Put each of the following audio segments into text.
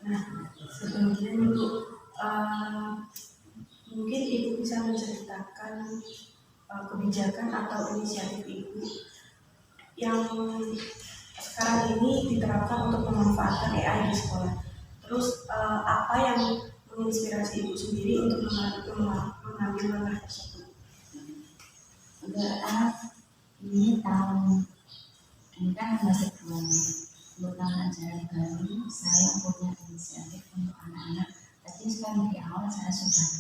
Nah, sebelumnya Ibu, mungkin Ibu bisa menceritakan kebijakan atau inisiatif Ibu yang sekarang ini diterapkan untuk memanfaatkan AI di sekolah. Terus apa yang menginspirasi Ibu sendiri untuk mengambil langkah tersebut? Ini kan masih belum tahun ajaran baru. Saya punya inisiatif untuk anak-anak. Tadi sekarang di awal saya sudah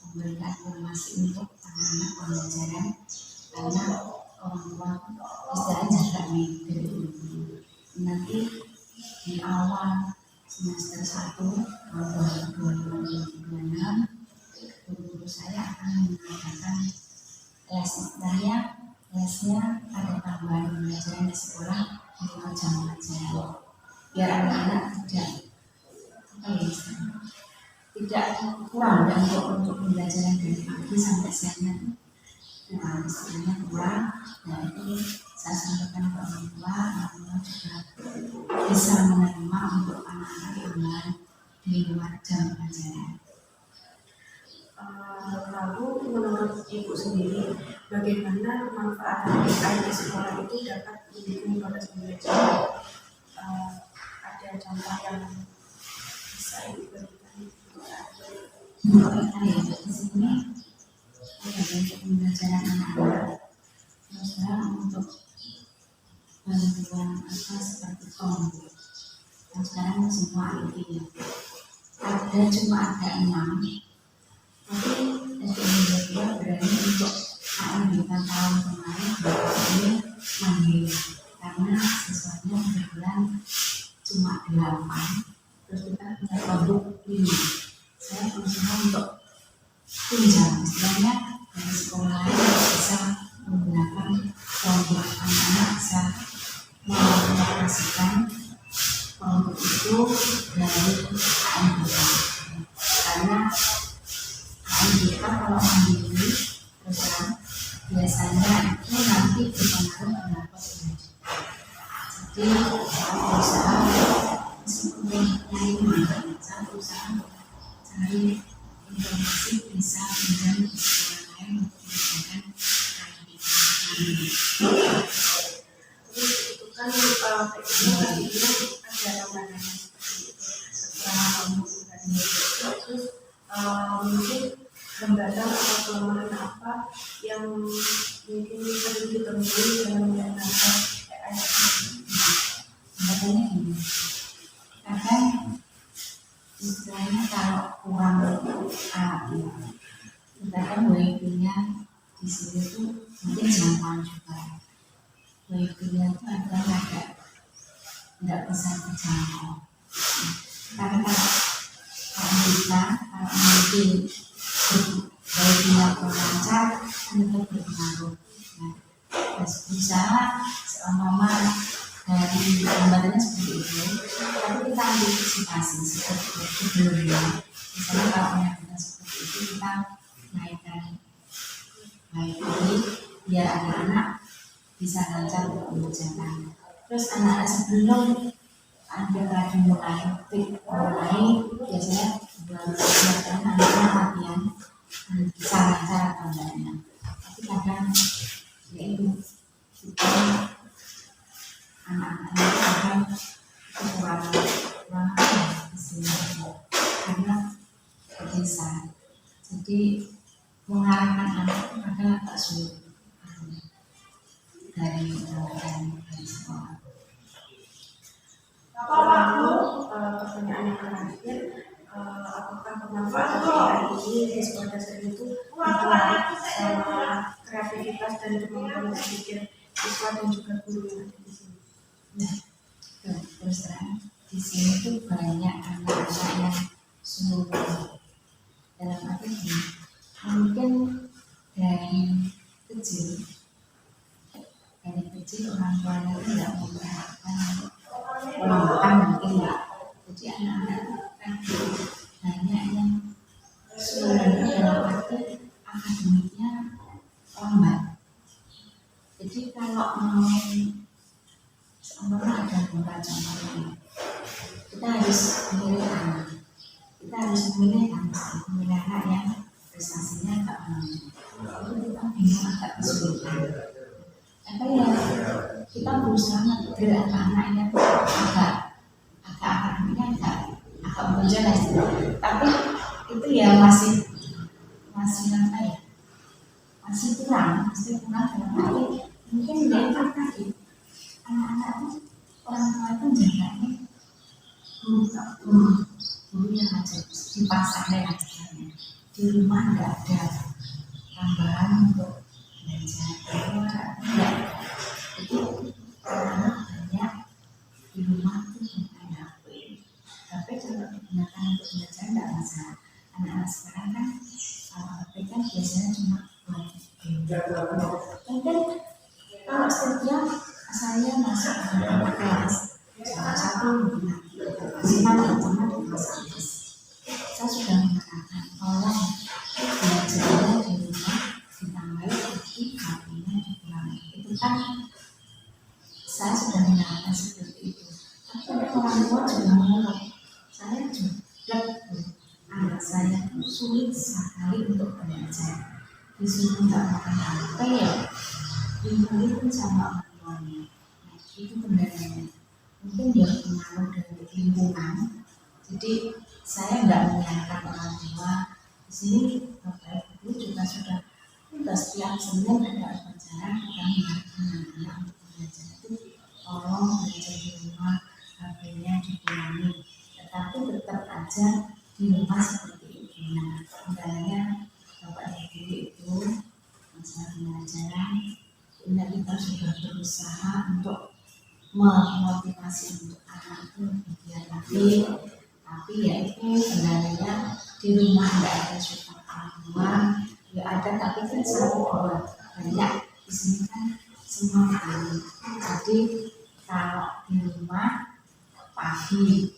memberikan informasi untuk anak-anak pembelajaran karena orang tua istilahnya jaga nih dari dulu. Nanti di awal semester 1 tahun 2026 guru saya akan mengadakan les istilahnya lesnya ada tambahan pembelajaran di sekolah di luar jam pelajaran biar anak-anak tidak kurang dan untuk pembelajaran dari pagi sampai siang istilahnya kurang. Dan itu saya sampaikan ke orang tua juga bisa menerima untuk anak-anak tambahan di luar jam pelajaran. Lalu menurut Ibu sendiri, bagaimana pemanfaatan AI di sekolah itu dapat mendukung proses belajar? Ada contoh yang bisa Ibu berikan? Di sini ada untuk pembelajaran anak-anak. Terus untuk bantuan seperti komputer. Dan sekarang semua IT ada cuma ada 6. Tapi SDM berani untuk menunjukkan tahun kemarin ini mandiri karena siswanya berbulan cuma 8. Terus kita punya produk ini. Saya berusaha untuk pinjam istilahnya dari sekolah lain bisa menggunakan produk anak-anak bisa mengoperasikan produk itu dari AMDK karena AMDK kalau mandiri terus biasanya itu nanti berpengaruh terhadap pendidikan. Jadi saya berusaha meskipun saya berusaha cari informasi bisa pinjam di sekolah lain untuk menggunakan Terus itu kan tekniknya ada tambahannya seperti itu. Setelah menggunakannya terus mungkin hambatan atau kelemahan apa yang mungkin perlu ditemui dalam menggunakan AI? Hambatannya gini, kadang istilahnya kalau kurang alat kita kan wifi-nya di sini tuh mungkin jangkauan juga. Wifi-nya itu agak tidak bisa terjangkau. Karena kalau kita mungkin wifi-nya kurang lancar, kan itu berpengaruh. Terus berusaha selama dari hambatannya seperti itu, tapi kita antisipasi seperti itu sebelumnya. Misalnya kalau menyatakan seperti itu kita naikkan baik ini biar anak-anak bisa lancar untuk mengerjakan. Terus anak-anak sebelum ada lagi mulai biasanya buat anak-anak latihan bisa lancar atau enggaknya. Tapi kadang yaitu kita anak-anak itu kadang kurang kesini karena bisa. Jadi mengarahkan anak itu kadang agak sulit dari sekolah. Lalu pertanyaan yang terakhir, apakah pemanfaatan AI ini di sekolah dasar itu mempengaruhi sama kreativitas dan kemampuan berpikir siswa dan juga guru yang ada di sini? Nah, terus terang di sini tuh banyak anak-anak yang sungguh dalam arti ini mungkin dari kecil orang tuanya itu tidak memperhatikan mungkin ya. Jadi anak-anak kan banyak yang sungguh dalam arti akademiknya lambat. Jadi kalau mau sebenarnya ada beberapa contoh kita harus memilih anak harus memilih kan, memilih anak yang prestasinya agak menonjol. Itu kita bingung, agak kesulitan. Apa ya, kita berusaha mendidik anak-anak yang agak akademiknya agak menonjol lah, tapi itu ya masih apa ya, masih kurang dalam arti mungkin dia itu tadi anak-anak itu orang tua itu jaganya guru yang aja dipasang dan ajarnya di rumah nggak ada tambahan untuk belajar nggak ada. Jadi anak banyak di rumah itu punya HP, tapi kalau digunakan untuk belajar nggak masalah. Anak-anak sekarang kan HP kan biasanya cuma buat mungkin kalau setiap saya masuk ke kelas salah satu simak teman di kelas atas, saya sudah mengatakan tolong belajarnya di rumah ditambah lagi HP-nya dikurangi. Itu kan saya sudah mengatakan seperti itu, tapi orang tua juga menolak. Saya juga anak saya sulit sekali untuk belajar, disuruh nggak makan HP ya dibelikan sama orang tuanya. Nah, itu kendalanya. Mungkin dia pengaruh dari lingkungan. Jadi saya nggak menyalahkan orang tua. Di sini Bapak Ibu juga sudah setiap Senin ada upacara kita mengajarkan anak-anak untuk belajar itu tolong belajar di rumah, HP-nya dikurangi. Tetapi tetap aja di rumah seperti itu. Nah, kendalanya Bapak Ibu itu masalah pelajaran. Ini kita sudah berusaha untuk memotivasi untuk anak itu biar lagi, tapi ya itu kendalanya di rumah nggak ada support orang tua, ya ada tapi kan satu dua banyak di sini kan semua kali. Jadi kalau di rumah pagi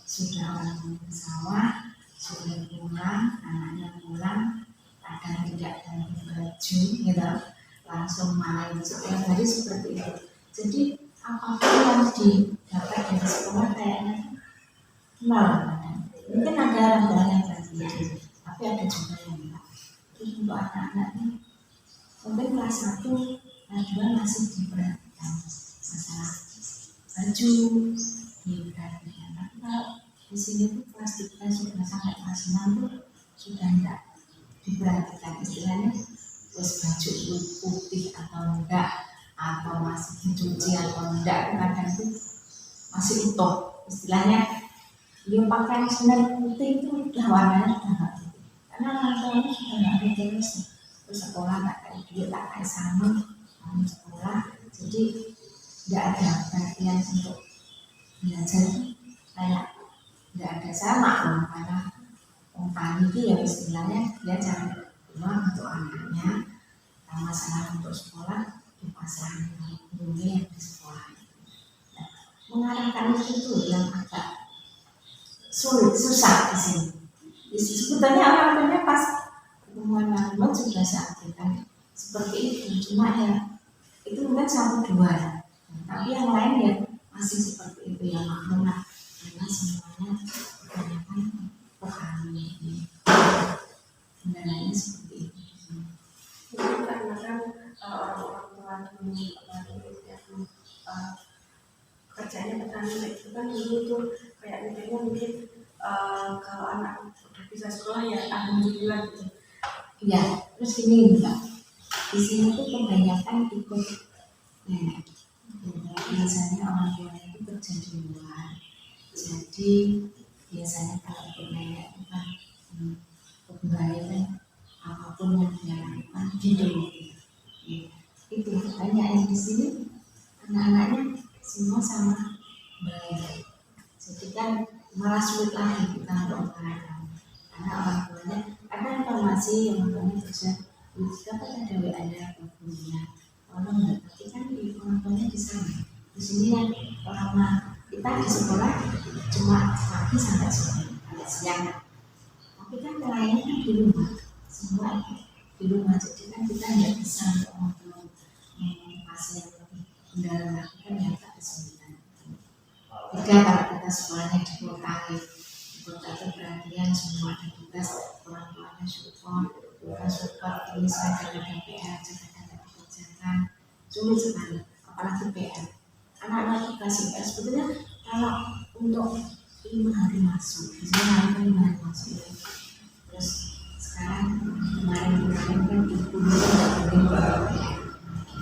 sudah bangun ke sawah, sudah pulang, anaknya pulang, kadang tidak ganti baju, gitu, langsung main setiap hari seperti itu. Jadi apapun yang didapat dari sekolah kayaknya nol. Mungkin ada orang yang berhasil, tapi ada juga yang enggak. Terus untuk anak-anak ini mungkin kelas 1, kelas 2 masih diperhatikan masalah baju, diperhatikan. Tapi kalau di sini tuh kelas 3 sudah sampai kelas 6 tuh sudah enggak diperhatikan, istilahnya terus baju putih atau enggak, atau masih dicuci atau enggak, kadang itu masih utuh, istilahnya dia pakai senar putih itu udah warnanya sudah enggak putih karena orang tuanya sudah enggak ada terus sekolah enggak kayak dia tak kayak sama sekolah, jadi enggak ada perhatian untuk belajar kayak enggak ada sama karena orang itu ya istilahnya dia cari uang untuk anaknya, masalah untuk sekolah dipasang gurunya yang di sekolah. Nah, mengarahkan itu yang agak susah di sini. Sebetulnya orang tuanya pas pertemuan malam sudah sampaikan seperti itu, cuma ya itu mungkin 1-2, tapi yang lain ya masih seperti itu ya maklum lah, karena semuanya kebanyakan petani ini. Kendalanya seperti itu. Itu karena kan orang tua dulu yang kerjanya petani itu kan dulu tuh kayak mikirnya mungkin kalau anak udah bisa sekolah ya alhamdulillah gitu. Ya, terus ini enggak. Di sini tuh kebanyakan ikut nenek. Biasanya orang tua itu kerja di luar. Jadi biasanya kalau ikut nenek itu kan kebaikan apapun yang dia lakukan dituruti. Ya, itu banyak yang di sini anak-anaknya semua sama baik. Jadi kan malah sulit lagi kita untuk mengharapkan karena orang tuanya ada informasi yang orang tuanya kerja dapat ada WA-nya atau gurunya orang nggak, tapi kan di orang tuanya di sana. Di sini yang orang kita di sekolah cuma pagi sampai sore sampai siang, tapi kan lainnya kan di rumah semua di rumah, jadi kan kita nggak bisa untuk memotivasi yang lebih mendalam lagi kan yang tak kesulitan. Jika kalau kita sekolahnya di kota itu support atau perhatian, semua ada tugas, orang tuanya support, bukan support ini saya kadang PR, kadang dikerjakan, sulit sekali, apalagi PR. Anak-anak dikasih PR sebetulnya kalau untuk 5 hari masuk, biasanya hari kan 5 hari masuk ya. Terus sekarang kemarin kan ibu nggak boleh,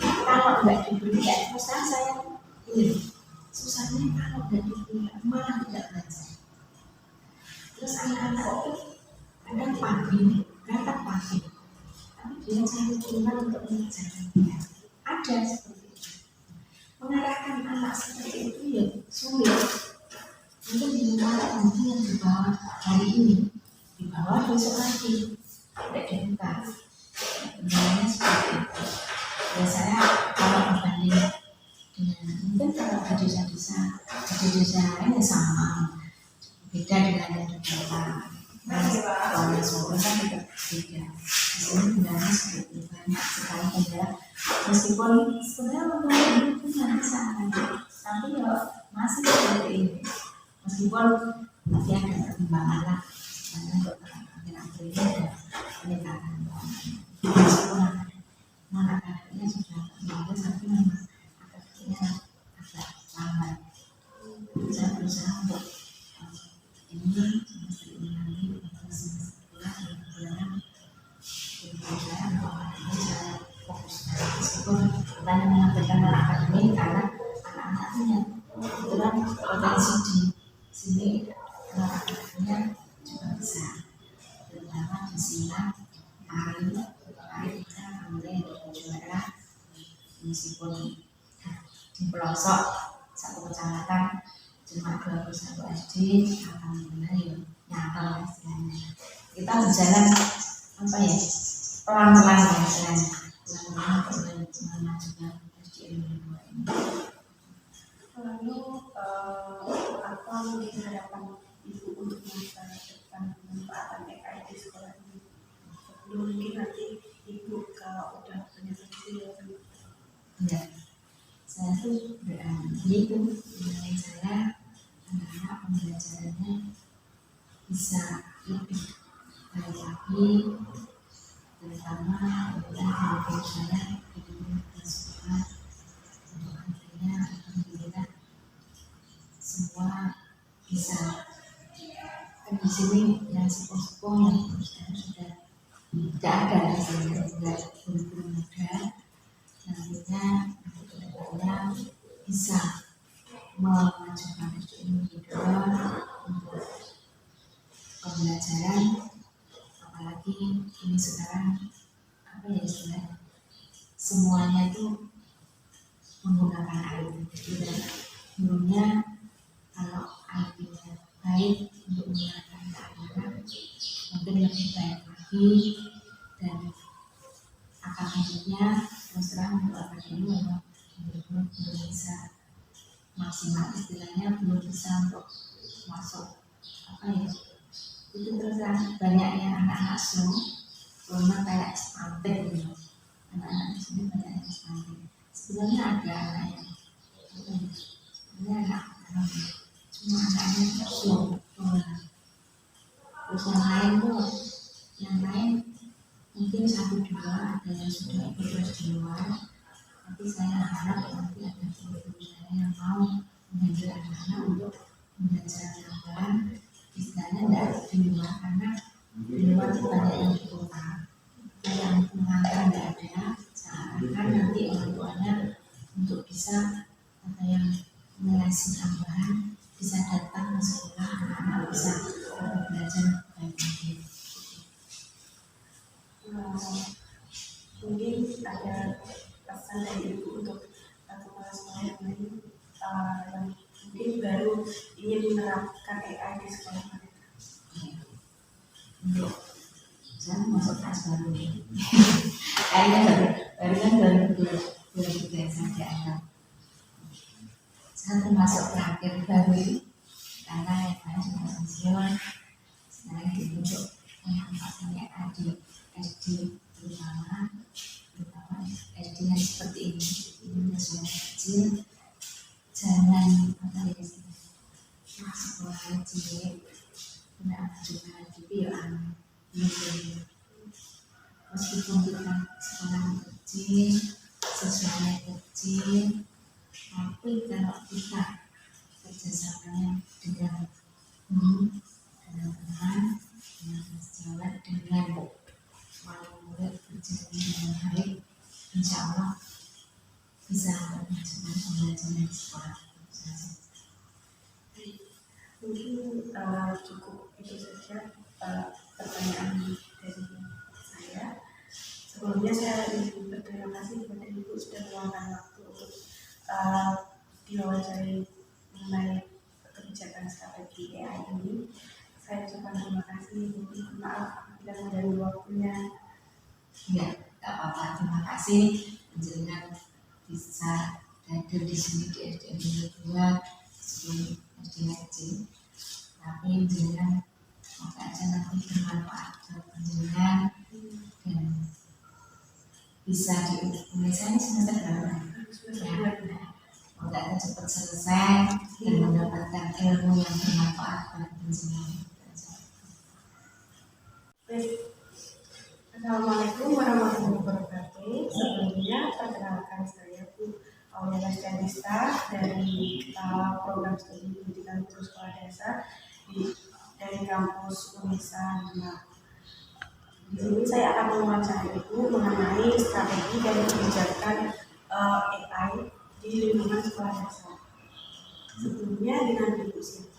kalau nggak diberi PR, terus saya ini susahnya kalau nggak diberi malah tidak belajar. Terus anak-anak itu kadang pagi, berangkat pagi, tapi dia cari tujuan untuk mengerjakan dia. Ada seperti itu. Mengarahkan anak seperti itu ya sulit. Mungkin di rumah nanti yang dibawa hari ini, dibawa besok lagi, tidak dibuka. Sebenarnya seperti itu. Biasanya kalau berbanding dengan mungkin kalau di desa lain ya sama. Beda dengan yang di kota. Kalau Solo kan juga beda. Di sini sebenarnya seperti banyak sekali kendala. Meskipun sebenarnya orang itu nggak bisa, tapi ya masih seperti ini. Meskipun nanti ada perkembangan lah, karena untuk akhir-akhir ini ada peningkatan. Meskipun anak-anaknya sudah bagus, tapi memang agak lambat. Saya berusaha untuk ini semester ini nanti semester bulan saya fokus meskipun bukan mengajarkan anak akademik karena anak-anaknya kebetulan potensi di sini anak akademiknya juga bisa, terutama di silang hari kita mulai dari juara meskipun di pelosok satu kecamatan cuma 21 SD, alhamdulillah ya nyata istilahnya. Kita berjalan apa ya, pelan-pelan ya istilahnya, pelan-pelan untuk memajukan SDM kedua ini. Lalu apa mungkin harapan ibu untuk masa depan pemanfaatan AI di sekolah ini? Sebelum mungkin nanti ibu kalau udah punya kecil Ya, saya tuh itu mengenai saya anak-anak pembelajarannya bisa lebih baik lagi, terutama adalah dari saya di sekolah untuk akhirnya alhamdulillah semua bisa. Kan di sini yang sepuh-sepuh yang sudah tidak ada rasanya, tidak guru-guru muda, nantinya kedepannya bisa memajukan SDM kedua untuk pembelajaran, apalagi ini sekarang apa ya istilahnya, semuanya itu menggunakan IT. Dan dulunya kalau IT-nya baik untuk menggunakan anak-anak mungkin lebih baik lagi, dan akademiknya terus terang untuk akademik memang belum bisa maksimal, istilahnya belum bisa untuk masuk apa ya itu, terus banyaknya anak-anak slow karena kayak stunting gitu. Anak-anak di sini banyak yang stunting. Sebenarnya ada anak yang sebenarnya anak cuma anaknya slow. Terus yang lain mungkin 1-2 ada yang sudah ikut di luar. Tapi saya harap nanti ada guru saya yang mau mengajar anak-anak untuk belajar tambahan, istilahnya tidak di luar, karena di luar itu banyak yang di kota, yang mengantar tidak ada. Seakan nanti orang tuanya untuk bisa ada yang mengasih tambahan bisa datang ke sekolah, anak-anak bisa belajar baik lagi. Mungkin ada pesan dari ibu untuk kepala sekolah yang lain yang mungkin baru ingin menerapkan AI di sekolah mereka. Saya masuk kelas baru nih. Kayaknya baru kan 2003 saja ada. Saya termasuk terakhir baru karena yang lain sudah pensiun. Sekarang ditunjuk penyampaiannya adik SD terutama SD yang seperti ini sudah kecil, jangan apa ya sekolah kecil gitu. Meskipun kita sekolah kecil, siswanya kecil, tapi kalau kita kerjasamanya dengan guru, dengan teman, dengan sejawat, dengan wali murid berjalan dengan baik, insya Allah bisa memajukan pembelajaran di sekolah. Mungkin cukup itu saja pertanyaan dari saya. Sebelumnya saya ingin berterima kasih kepada Ibu sudah meluangkan waktu untuk diwawancari mengenai kebijakan strategi AI ini. Saya ucapkan terima kasih. Mungkin maaf apabila mengganggu waktunya. Ya, tak apa-apa. Terima kasih menjelaskan bisa hadir di sini di SDN 2 sebelum SDN kecil. Tapi menjelaskan semoga aja nanti bermanfaat buat penjenengan dan bisa diusahakan semester berapa? Ya, semoga aja cepat selesai dan mendapatkan ilmu yang bermanfaat buat penjenengan. Assalamualaikum warahmatullahi wabarakatuh. Sebelumnya perkenalkan saya Bu Aulia Dista dari program studi pendidikan guru sekolah dasar dari kampus Unesa Demak. Di sini saya akan mewawancari Ibu mengenai strategi dan kebijakan AI di lingkungan sekolah dasar. Sebelumnya dengan Ibu siapa?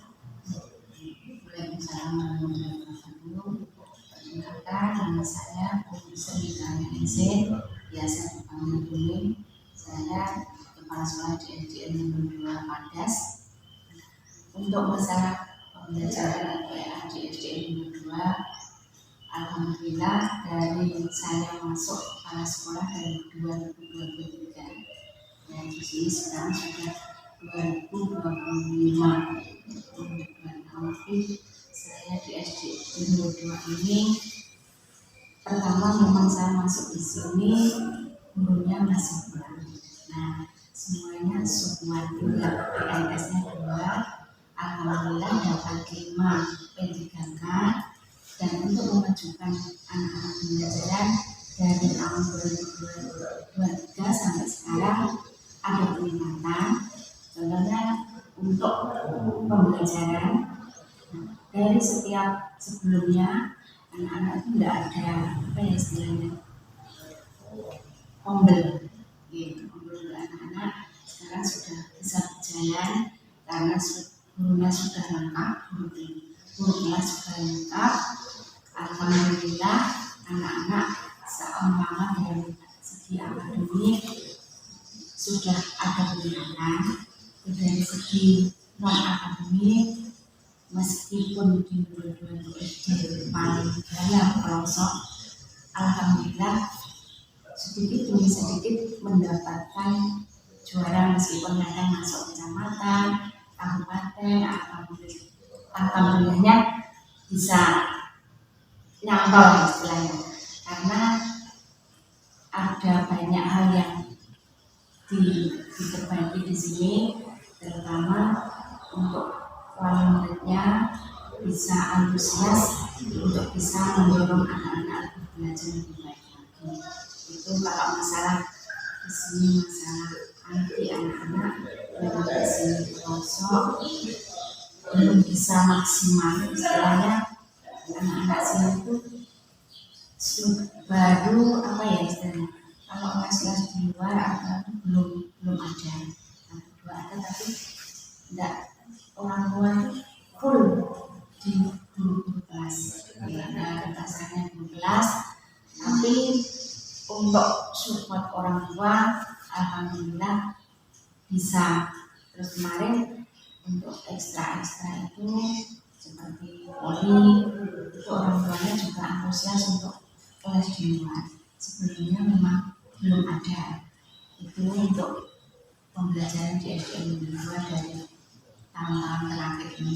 Nama saya Bu Serika Ningsih, biasa dipanggil Bumi. Saya kepala sekolah di SDN 2 Padas. Untuk masalah pembelajaran AI di SDN 2, alhamdulillah dari saya masuk kepala sekolah dari 2023. Dan di sini sekarang sudah 2025. Tapi saya di SDN 2 ini pertama memang saya masuk di sini gurunya masih kurang. Nah, semuanya support juga PNS-nya 2. Alhamdulillah dapat 5 P3K dan untuk memajukan anak-anak pembelajaran dari tahun 2023 sampai sekarang ada peningkatan. Contohnya untuk pembelajaran dari setiap sebelumnya anak-anak itu tidak ada apa ya istilahnya ombel gitu. Ombel anak-anak sekarang sudah bisa berjalan karena gurunya sudah lengkap, guru kelas sudah lengkap. Alhamdulillah anak-anak seumpama dari segi akademik sudah ada peningkatan. Dari segi non akademik meskipun di dua-dua SD paling dalam pelosok, alhamdulillah sedikit demi sedikit mendapatkan juara meskipun kadang masuk kecamatan, kabupaten, alhamdulillahnya bisa nyantol istilahnya karena ada banyak hal yang diperbaiki di sini, terutama untuk wali muridnya bisa antusias untuk bisa mendorong anak-anak belajar lebih baik lagi. Itu kalau masalah di sini masalah anti anak-anak yang di sini pelosok belum bisa maksimal istilahnya. Anak-anak sini itu baru apa ya istilahnya, kalau kelas di luar belum ada, ada tapi tidak orang tua itu full di guru kelas, ada dasarnya guru kelas, tapi untuk support orang tua alhamdulillah bisa. Terus kemarin untuk ekstra itu seperti poli itu orang tuanya juga antusias untuk kelas di luar. Sebelumnya memang belum ada. Itu untuk pembelajaran di SDN 2 dari tahun-tahun terakhir ini.